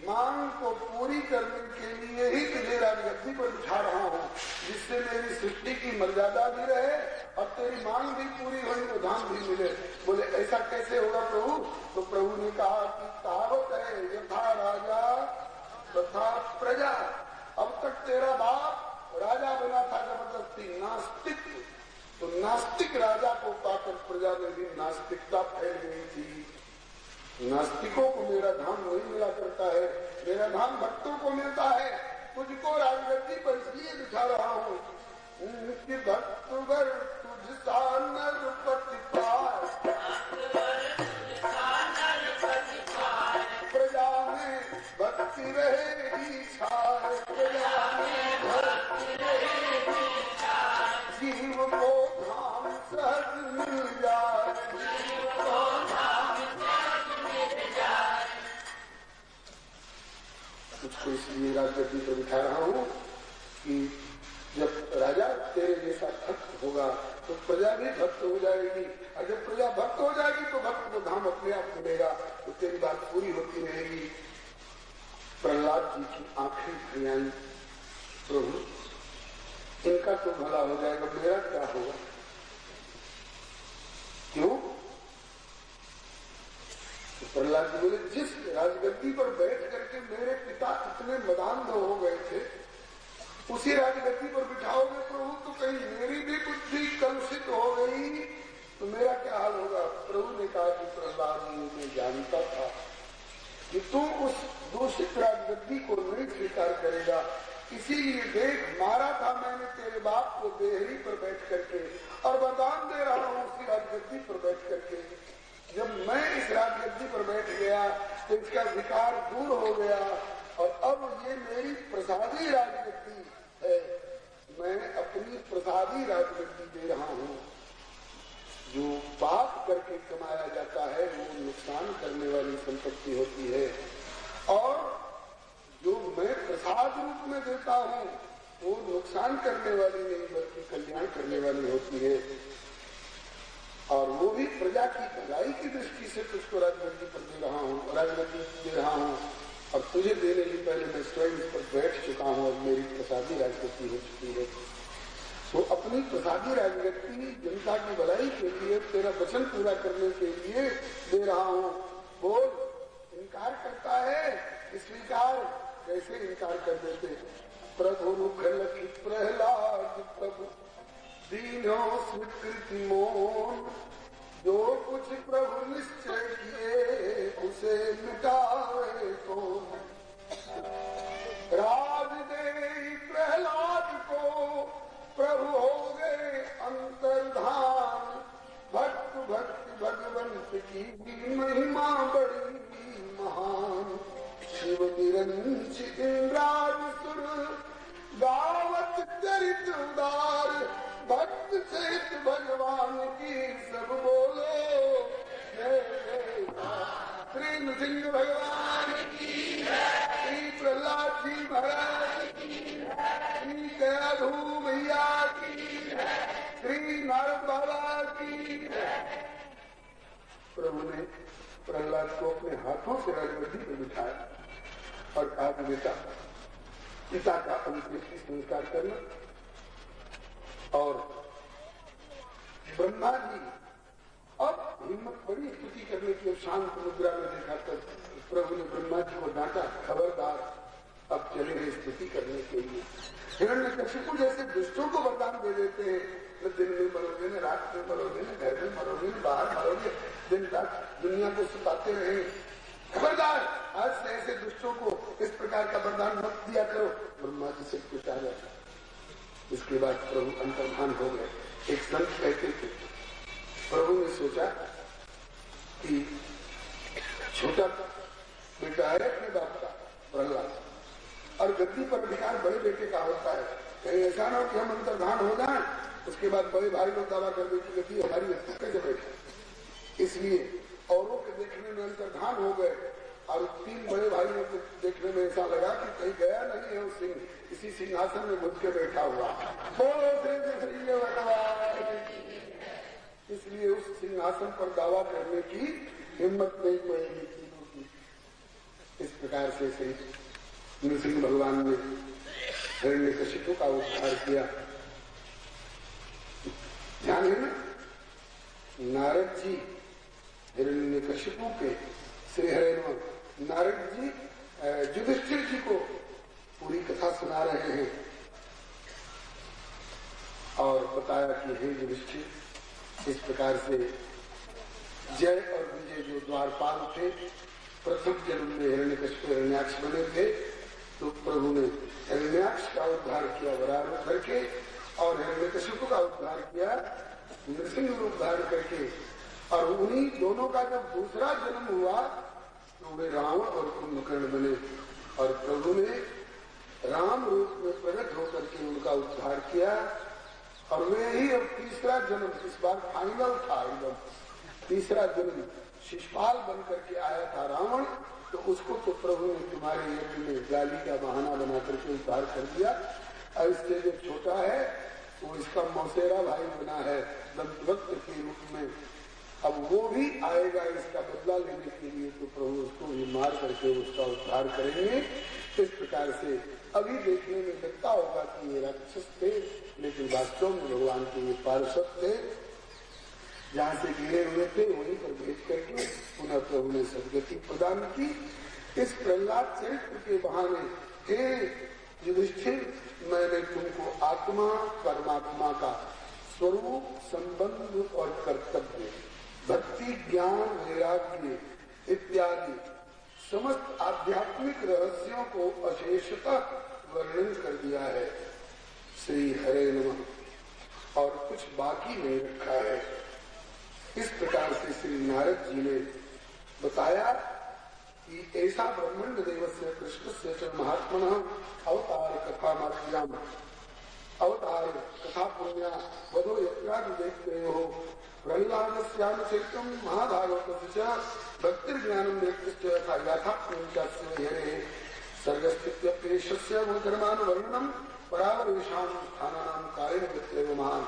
मांग को पूरी करने के लिए ही तुझे राजगद्दी पर बिठा रहा हूँ, जिससे मेरी सृष्टि की मर्यादा भी रहे और तेरी मांग भी पूरी होने को धाम भी मिले। बोले ऐसा कैसे होगा प्रभु? तो प्रभु ने कहा कि कहावत है, यथा राजा तथा प्रजा। अब तक तेरा बाप राजा बना था जबरदस्ती, नास्तिक। तो नास्तिक राजा को पाकर प्रजा में भी नास्तिकता फैल गई थी। नास्तिकों को मेरा धाम नहीं मिला करता है, मेरा धाम भक्तों को मिलता है। तुझको राजगद्दी पर इसलिए बिठा रहा हूँ कि भक्त वर तुझ सा नरपति पाए, प्रजा में भक्ति रहेगी छाए, प्रजा में भक्ति रहेगी छाए, जीव को धाम सहज मिल जाए, जीव को धाम सहज मिल जाए। तुझको इसलिए राजगद्दी पर बिठा रहा हूँ कि जब राजा तेरे जैसा भक्त होगा तो प्रजा भी भक्त हो जाएगी, और जब प्रजा भक्त हो जाएगी तो भक्त को धाम अपने आप मिलेगा, तो तेरी बात पूरी होती रहेगी। प्रहलाद जी की आंखें भर आई, प्रभु इनका तो भला हो जाएगा, मेरा क्या होगा? क्यों? तो प्रहलाद जी बोले, जिस राजगद्दी पर बैठ करके मेरे पिता इतने मदान्ध हो गए थे, उसी राजगद्दी पर बिठाओगे प्रभु तो कहीं मेरी भी बुद्धि कलुषित हो गई तो मेरा क्या हाल होगा? प्रभु ने कहा कि प्रहलाद जी, मैं जानता था कि तू उस दूषित राजगद्दी को नहीं स्वीकार करेगा, इसीलिए देख मारा था मैंने तेरे बाप को देहरी पर बैठ करके, और वरदान दे रहा हूँ उसी राजगद्दी पर बैठ करके। जब मैं इस राजगद्दी पर बैठ गया तो इसका विकार दूर हो गया, और अब ये मेरी प्रसादी राजगद्दी है, मैं अपनी प्रसादी राजगद्दी दे रहा हूँ। जो पाप करके कमाया जाता है वो नुकसान करने वाली संपत्ति होती है, और जो मैं प्रसाद रूप में देता हूँ वो नुकसान करने वाली नहीं बल्कि कल्याण करने वाली होती है। और वो भी प्रजा की भलाई की दृष्टि से तुझको राजगद्दी पर दे रहा हूँ, राजगद्दी दे रहा हूँ, और तुझे देने से पहले मैं स्वयं इस पर बैठ चुका हूँ और मेरी प्रसादी राजगद्दी हो चुकी है। तो अपनी प्रसादी राजगद्दी जनता की भलाई के लिए, तेरा वचन पूरा करने के लिए दे रहा हूँ। बोल, इनकार करता है? स्वीकार कैसे इनकार कर देते? प्रभु रुखलख प्रहलाद प्रभु दीनो स्वीकृति मोन, जो कुछ प्रभु निश्चय किए उसे मिटावे कौन। राज दे प्रहलाद को प्रभु हो गए अंतर्धान, भक्त भक्त भगवंत की महिमा बड़ी महान। शिव निरंजित इंद्राज सुर गावत चरित उदार, भक्त सहित भगवान की सब बोलो जय जय। श्री नृसिंह भगवान की, श्री प्रहलाद जी महाराज की, श्री कयाधू मैया की, श्री नारद बाबा की। प्रभु ने प्रहलाद को अपने हाथों से राजगद्दी पर बिठाया और कहा कि बेटा, पिता का अंत्येष्टि संस्कार करना। और ब्रह्मा जी अब हिम्मत बड़ी स्तुति करने की, शांत मुद्रा में देखा तब प्रभु ने ब्रह्मा जी को डांटा, खबरदार अब चले गए स्तुति करने के लिए। हिरण्यकशिपु जैसे दुष्टों को वरदान दे देते हैं, न दिन में मरोगे, न रात में मरोगे, न घर में मरोगे, न बाहर मरोगे, दिन रात दुनिया को सुताते रहे। खबरदार, आज से ऐसे दुष्टों को इस प्रकार का वरदान मत दिया करो। ब्रह्मा जी से कुछ आ जाता। इसके बाद प्रभु अंतर्धान हो गए। एक संत कहते थे प्रभु ने सोचा कि छोटा बेटा है अपने बाप का प्रहलाद, और गद्दी पर अधिकार बड़े बेटे का होता है। कहीं ऐसा ना हो कि हम अंतर्धान हो जाए, उसके बाद बड़े भाई लोग दावा कर दे कि गद्दी हमारी कैसे बैठे। इसलिए औरों के देखने में अंतर्धान हो गए, और 3 बड़े भाइयों को देखने में ऐसा लगा कि कहीं गया नहीं है, उस सिंह इसी सिंहासन में घुस के बैठा हुआ। इसलिए उस सिंहासन पर दावा करने की हिम्मत नहीं पड़ेगी। इस प्रकार से नृसिंह भगवान ने हिरण्यकशिपु का उद्धार किया। ध्यान है ना, नारद जी हिरण्यकशिपु के श्री हरे नारद जी युधिष्ठिर जी को पूरी कथा सुना रहे हैं और बताया कि हे युधिष्ठिर, इस प्रकार से जय और विजय जो द्वारपाल थे, प्रथम जन्म में हिरण्यकशिपु हिरण्याक्ष बने थे, तो प्रभु ने हिरण्याक्ष का उद्धार किया वराह रूप करके, और हिरण्यकशिपु का उद्धार किया नृसिंह रूप धारण करके। और उन्हीं दोनों का जब दूसरा जन्म हुआ तो वे रावण और कुंभकर्ण बने, और प्रभु ने राम रूप में प्रकट होकर के उनका उद्धार किया। और वे ही अब तीसरा जन्म, इस बार फाइनल था एकदम, तीसरा जन्म शिशुपाल बन करके आया था रावण, तो उसको तो प्रभु ने तुम्हारे यज्ञ में गाली का बहाना बना करके उद्धार कर दिया। और इससे जो छोटा है वो इसका मौसेरा भाई बना है दंतवक्त के रूप में, अब वो भी आएगा इसका बदला लेने के लिए, तो प्रभु उसको भी मार करके उसका उद्धार करेंगे। इस प्रकार से अभी देखने में लगता होगा कि ये राक्षस थे, लेकिन वास्तव में भगवान के ये पार्षद थे, जहाँ से गिरे हुए थे वहीं पर भेज करके पुनः प्रभु ने सदगति प्रदान की। इस प्रहलाद चरित्र के बहाने हे युधिष्ठिर, मैंने तुमको आत्मा परमात्मा का स्वरूप, संबंध और कर्तव्य, भक्ति, ज्ञान, वैराग्य इत्यादि समस्त आध्यात्मिक रहस्यों को अशेषतः वर्णन कर दिया है। श्री हरे नमः। और कुछ बाकी नहीं रखा है। इस प्रकार से श्री नारद जी ने बताया कि ऐसा ब्रह्मांड देवस्य कृष्ण से महात्मन अवतार कथा मार्याम अवतार कथा पुण्या वधो यत्रादि देखते हो प्रहलाद श्यामचरितम महाभागवत भक्तिर्ज्ञानम सर्गस्थित्यप्येषस्य गुणकर्मान वर्णनम परावरेषां स्थानानां कालेन महान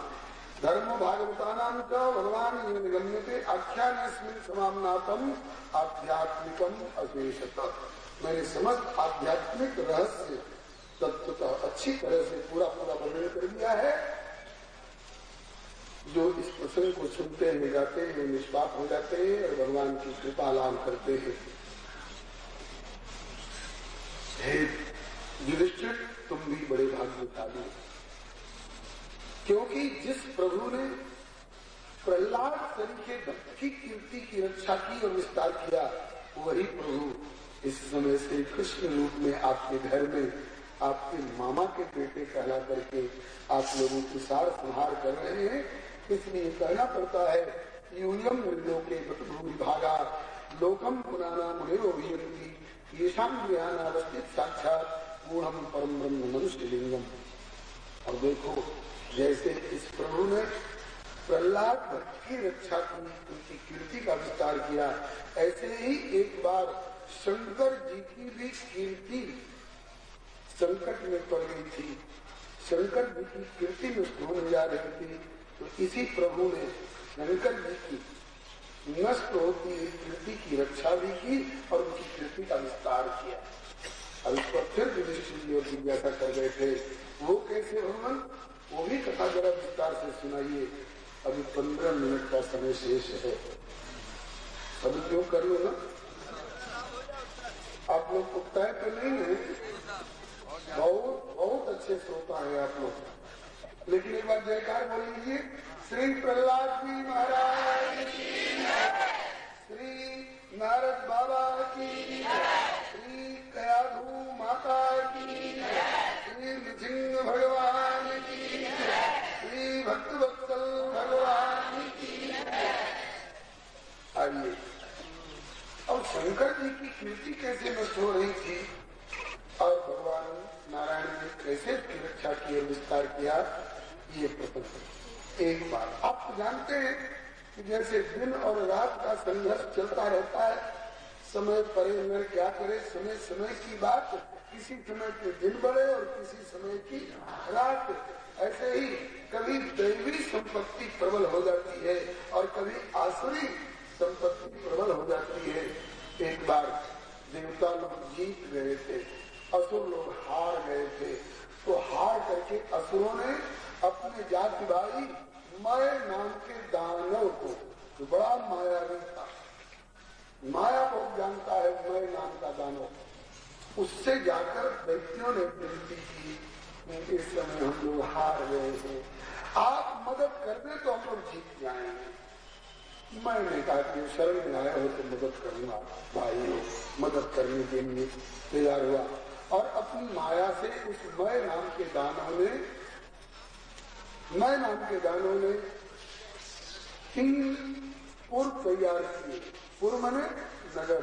धर्म भागवतानां च भगवान ये निगम्यते आख्यानेस्मिन् समाम्नातम आध्यात्मिकम अशेषतः। मैंने समस्त आध्यात्मिक रहस्य तत्वतः अच्छी तरह से पूरा वर्णन कर दिया है। जो इस प्रसंग को सुनते हैं, गाते हैं, निष्पाप हो जाते हैं और भगवान की कृपा लाभ करते हैं। हे युधिष्ठिर, तुम भी बड़े भाग्यशाली, क्योंकि जिस प्रभु ने प्रहलाद सरीखे भक्त की कीर्ति की रक्षा की और विस्तार किया, वही प्रभु इस समय श्री कृष्ण रूप में आपके घर में आपके मामा के बेटे कहला करके आप लोगों की सार संहार कर रहे हैं। इसलिए कहना पड़ता है यूयम लोके भूमि भागा लोकम पुराना मुनिरोभियंती येषां ज्ञानावस्थित साक्षात मूढ़म परम ब्रह्म मनुष्य लिंगम। और देखो, जैसे इस प्रभु ने प्रहलाद भक्त की रक्षा की, उनकी कीर्ति का विस्तार किया, ऐसे ही एक बार शंकर जी की भी कीर्ति संकट में पड़ गई थी। शंकर जी की कीर्ति नष्ट होने जा रही थी, तो इसी प्रभु ने शंकर जी की नष्ट होती हुई कीर्ति की रक्षा भी की और उनकी कीर्ति का विस्तार किया। अब इस पर फिर युधिष्ठिर जी और जिज्ञासा कर रहे थे, वो कैसे भगवान, वो भी कथा जरा विस्तार से सुनाइए। अभी 15 मिनट का समय शेष है, सदुपयोग कर लो ना। आप लोग उगता है तो नहीं है, बहुत अच्छे श्रोता है आप लोग, लेकिन एक बार जयकार बोल लीजिए। श्री प्रहलाद जी महाराज की, श्री नारद बाबा की, श्री कयाधु माता की, श्री नृसिंह भगवान की, श्री भक्तवत्सल भगवान की। शंकर जी की कीर्ति कैसे नष्ट हो रही थी और भगवान नारायण ने कैसे उसकी रक्षा की और विस्तार किया, ये प्रसंग। एक बात आप तो जानते हैं कि जैसे दिन और रात का संघर्ष चलता रहता है, समय परे नर क्या करे, समय समय की बात, किसी समय के दिन बढ़े और किसी समय की रात। ऐसे ही कभी दैवी संपत्ति प्रबल हो जाती है और कभी आसुरी संपत्ति प्रबल हो जाती है। एक बार देवता लोग जीत गए थे, असुर लोग हार गए थे, तो हार करके असुरों ने अपने जाति भाई मय नाम के दानव को, जो बड़ा मायावी था, माया बहुत जानता है, मय नाम का दानव, उससे जाकर व्यक्तियों ने विनती की, इस समय हम लोग हार गए हैं, आप मदद कर दे तो हम लोग जीत जाएंगे। मैंने कहा कि शरण में आया हो तो मदद करूंगा, भाई मदद करने के लिए तैयार हुआ और अपनी माया से उस मय नाम के दानों ने 3 पुर तैयार किए। पुर माने नगर।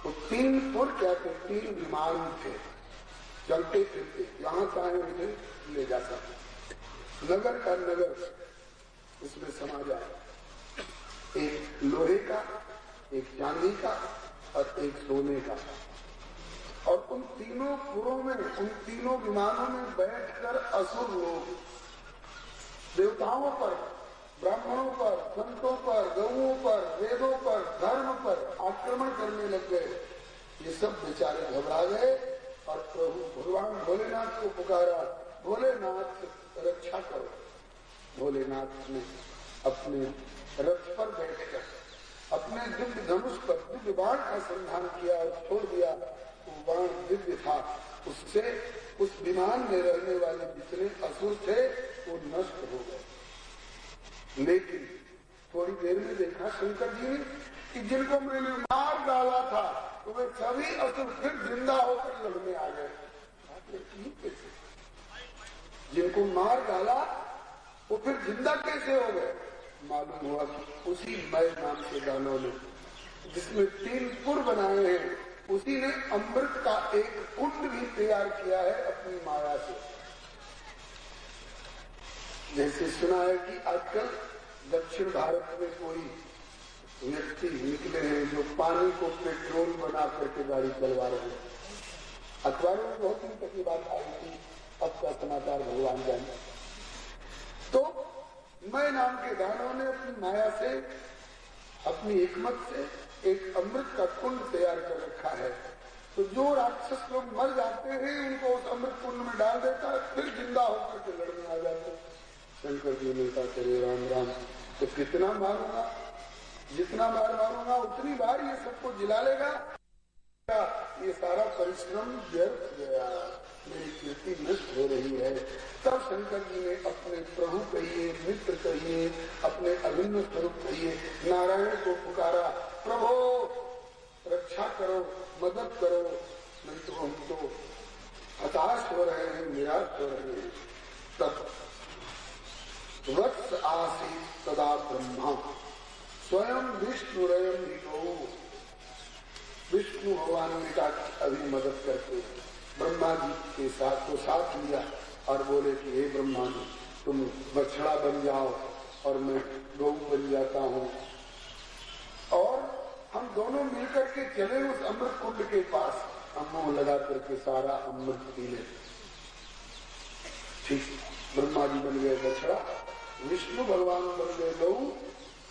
तो 3 पुर क्या थे? 3 विमान थे, चलते फिरते, जहां चाहे उसे ले जा सकते। नगर का नगर उसमें समा जाए, एक लोहे का, एक चांदी का और एक सोने का। और उन तीनों पुरों में, उन तीनों विमानों में बैठकर असुर लोग देवताओं पर, ब्राह्मणों पर, संतों पर, गौओं पर, वेदों पर, धर्म पर आक्रमण करने लग गए। ये सब बेचारे घबरा गए और प्रभु भगवान भोलेनाथ को पुकारा, भोलेनाथ रक्षा करो। भोलेनाथ ने अपने रथ पर बैठकर अपने दिव्य धनुष पर दिव्य बाण का संधान किया और छोड़ दिया। वो बाण दिव्य था, उससे उस विमान में रहने वाले जितने असुर थे वो नष्ट हो गए। लेकिन थोड़ी देर में देखा शंकर जी ने कि जिनको मैंने मार डाला था तो वे सभी असुर फिर जिंदा होकर लड़ने आ गए। जिनको मार डाला वो फिर जिंदा कैसे हो गए? मालूम हुआ कि उसी मय नाम के दानों ने, जिसमें 3 पुर बनाए हैं, उसी ने अमृत का एक कुंड भी तैयार किया है अपनी माया से। जैसे सुना है कि आजकल दक्षिण भारत में कोई व्यक्ति निकले हैं जो पानी को पेट्रोल बना करके गाड़ी चलवा रहे हैं। अखबारों में बहुत दिन तक ये बात आई थी, अब का समाचार भगवान जाने। तो मय नाम के दानों ने अपनी माया से, अपनी हिकमत से एक अमृत का कुंड तैयार कर रखा है। तो जो राक्षस लोग मर जाते हैं उनको उस अमृत कुंड में डाल देता है, फिर जिंदा होकर के लड़ने आ जाते हैं। शंकर जी ने कहा चले राम राम, तो कितना मारूंगा, जितना बार मारूंगा उतनी बार ये सबको जिला लेगा, ये सारा परिश्रम व्यर्थ गया, मेरी कीर्ति नष्ट हो रही है। तब शंकर जी ने अपने प्रभु कहिए, मित्र कहिए, अपने अभिन्न स्वरूप कहिए, नारायण को पुकारा, प्रभु रक्षा करो, मदद करो, नहीं तो हम तो हताश हो रहे हैं, निराश हो रहे हैं। तब वत्स आसीत् तदा ब्रह्मा स्वयं विष्णुरयं हितो। विष्णु भगवान ने कहा अभी मदद करके ब्रह्मा जी के साथ को साथ लिया और बोले कि हे ब्रह्मा जी, तुम बछड़ा बन जाओ और मैं गौ बन जाता हूँ, और हम दोनों मिलकर के चले उस अमृत कुंड के पास, हम मुंह लगा करके सारा अमृत पी ले। ठीक, ब्रह्मा जी बन गए बछड़ा, विष्णु भगवान बन गए गौ,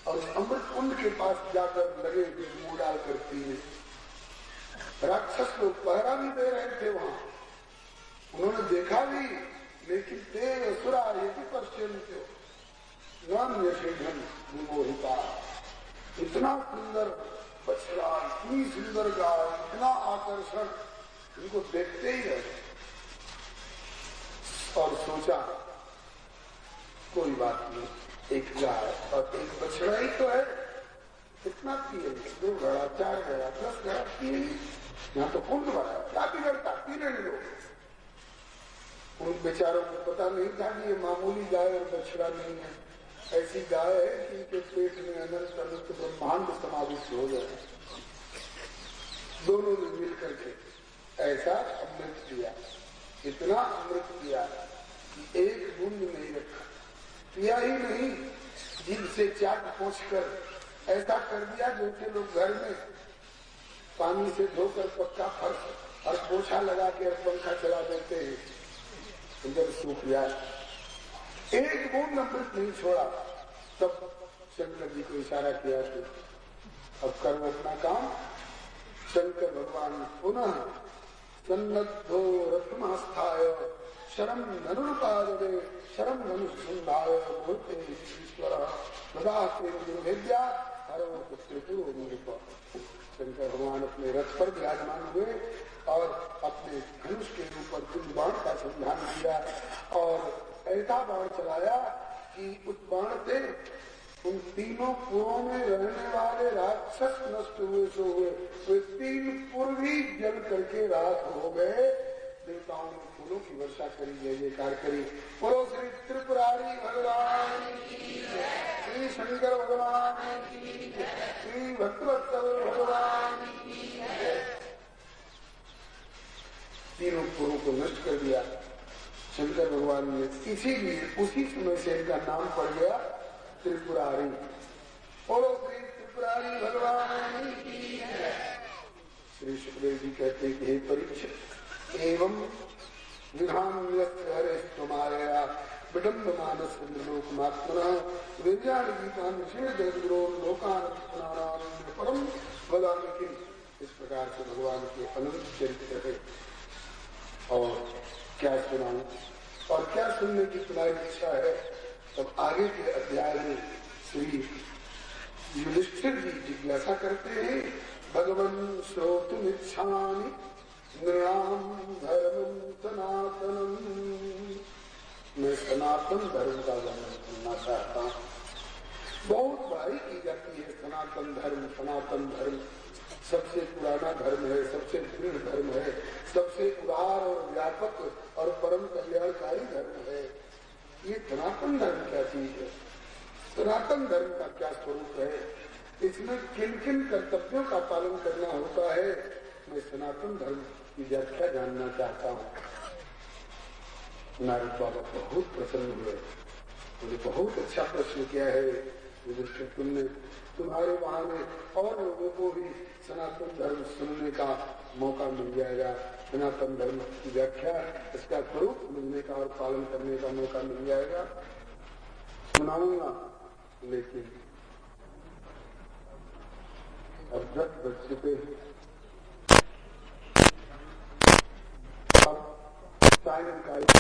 और अमृत कुंड के पास जाकर लगे मुंह डाल कर पीने। राक्षस लोग पहरा भी दे रहे थे वहां, उन्होंने देखा भी, लेकिन ते असुरा यदि पश्चिम विमोहिता। इतना सुंदर बछड़ा, इतनी सुंदर गाय, इतना आकर्षण, इनको देखते ही रहे और सोचा कोई बात नहीं, एक गाय और एक बछड़ा ही तो है, कितना पिएंगे, 2 घड़ा 4 घड़ा 10 घड़ा पिएंगे, यहाँ तो कुंड भरा, क्या बिगड़ता, पीने लोग। उन बेचारों को पता नहीं था कि ये मामूली गाय और बछड़ा नहीं है, ऐसी गाय है कि इनके पेट में अनंत अनंत ब्रह्मांड समाविष्ट हो गए। दोनों ने मिल करके ऐसा अमृत पिया, इतना अमृत पिया कि एक बूंद नहीं रखा। पिया ही नहीं, जीभ से चाट पोंछ कर ऐसा कर दिया जैसे लोग घर में पानी से धोकर पक्का फर्श और पोछा लगा के पंखा चला देते हैं, इधर सूख जाए। एक बूंद अमृत नहीं छोड़ा। तब शंकर जी को इशारा किया कि अब करो अपना काम। शंकर भगवान पुनः सन्नद्धो रत्नस्थाय शरम ननुपादे शरम मनुष्याय बोलते ईश्वर ददाते दुर्भेद्या हरो त्रिपुरो मुनिप। शंकर भगवान अपने रथ पर विराजमान हुए और अपने धनुष के ऊपर कुछ बाण का संधान किया और ऐसा बाण चलाया कि उस बाण से उन तीनों पुरों में रहने वाले राक्षस नष्ट हुए सो हुए। वे तीन पुर भी जल करके राख हो गए। देवताओं ने फूलों की वर्षा करी, जय जयकार करी। बोलो श्री त्रिपुरारी भगवान की, श्री शंकर भगवान की, श्री भक्तवत्सल भगवान की। तीनों पुरों को नष्ट कर दिया शंकर भगवान ने। इसीलिए उसी समय से इनका नाम पड़ गया त्रिपुरारी। बोलो श्री त्रिपुरारी भगवान की। श्री सुखदेव जी कहते हैं कि हे परीक्षित, एवं विधान हरेस्तुमाया विडम्ब मानस लोकमात्मना विज्ञान गीतान शेषो लोकान परम वदामि किम। इस प्रकार से भगवान के अनंत चरित्र है और क्या सुनाऊं और क्या सुनने की तुम्हारी इच्छा है। तब आगे के अध्याय में श्री युधिष्ठिर जी जिज्ञासा करते हैं, भगवन् श्रोतुमिच्छामि नृणाम धर्मं सनातनम्। मैं सनातन धर्म का वर्णन करना चाहता हूँ। बहुत बारी की जाती है सनातन धर्म। सनातन धर्म सबसे पुराना धर्म है, सबसे दृढ़ धर्म है, सबसे उदार और व्यापक और परम कल्याणकारी धर्म है। ये सनातन धर्म क्या चीज है? सनातन धर्म का क्या स्वरूप है? इसमें किन किन कर्तव्यों का पालन करना होता है? मैं सनातन धर्म की व्याख्या जानना चाहता हूँ। नारद बाबा बहुत प्रसन्न हुए, मुझे बहुत अच्छा प्रश्न किया है युधिष्ठिर, तुमने तुम्हारे बहाने और लोगों को भी सनातन धर्म सुनने का मौका मिल जाएगा। सनातन धर्म की व्याख्या, इसका स्वरूप समझने का और पालन करने का मौका मिल जाएगा। सुनाऊंगा, लेकिन अब 10 बज चुके हैं। अब सायंकाल की